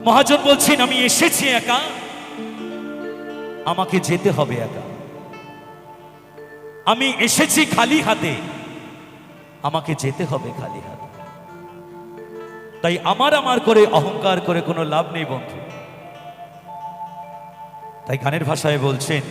মহাজন বলছেন, আমি এসেছি একা, আমাকে যেতে হবে একা। আমি এসেছি খালি হাতে, আমাকে যেতে হবে খালি হাতে। তাই আমার আমার করে অহংকার করে কোনো লাভ নেই বন্ধু। তাই গানের ভাষায় বলছেন,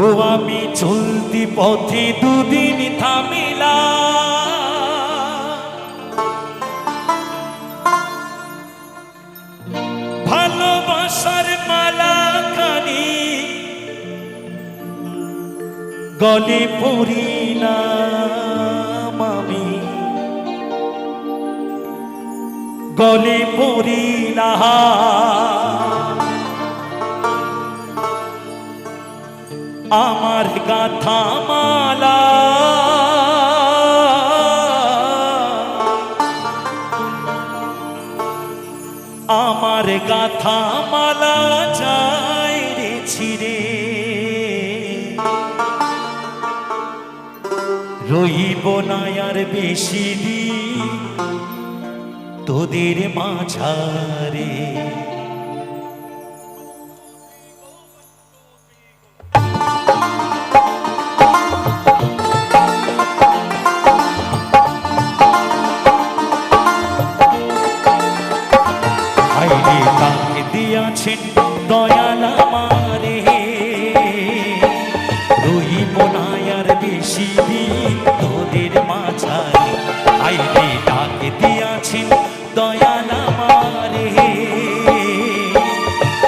ও আমি চলতি পথে দুদিন থামিলা, ভালোবাসার মালা খানি গলে পড়িলাম আমি, গলে পড়িলাম আমার গাথা মালা, আমার গাথা মালা যায় রে ছিড়ে, রইব না আর বেশি দিন তোদের মাঝারে। দিয়াছেন দয়াল আমারে, রইব না আর বেশি দিন তোদের মাঝারে। আইরে ডাক দিয়াছেন দয়াল আমারে,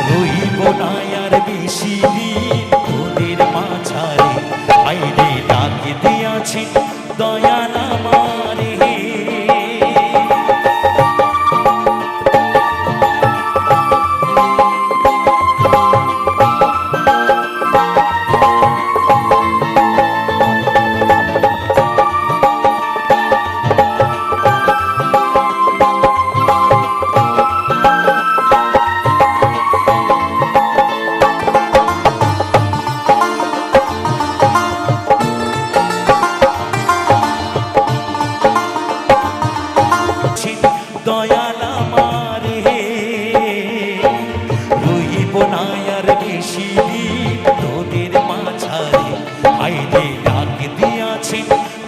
রইব না আর বেশি দিন তোদের মাঝারে। আইরে ডাক দিয়াছেন দয়াল আমারে, দয়াল আমারে, রইব না আর বেশি দিন তোদের মাঝারে। আইরে ডাক দিয়াছেন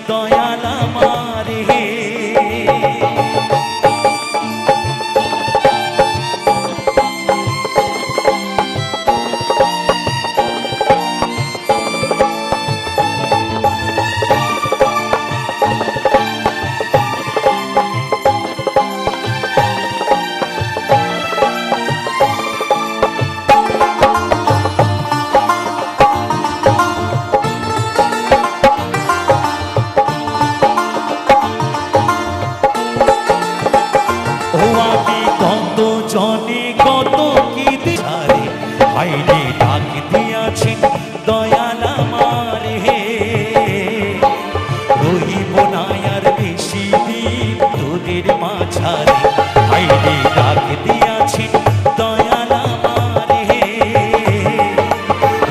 দয়াল আমারে, জনে কত কি দিশারে। আইরে ডাক দিয়াছেন দয়াল আমারে, রইব না আর বেশি দিন তোদের মাঝারে। আইরে ডাক দিয়াছেন দয়াল আমারে,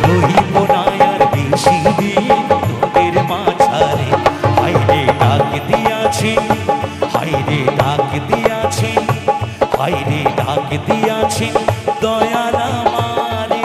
রইব না আর বেশি দিন তোদের মাঝারে। আইরে ডাক দিয়াছেন, আইরে ডাক দিয়াছেন, আইরে ডাক দিয়াছেন দয়াল আমারে।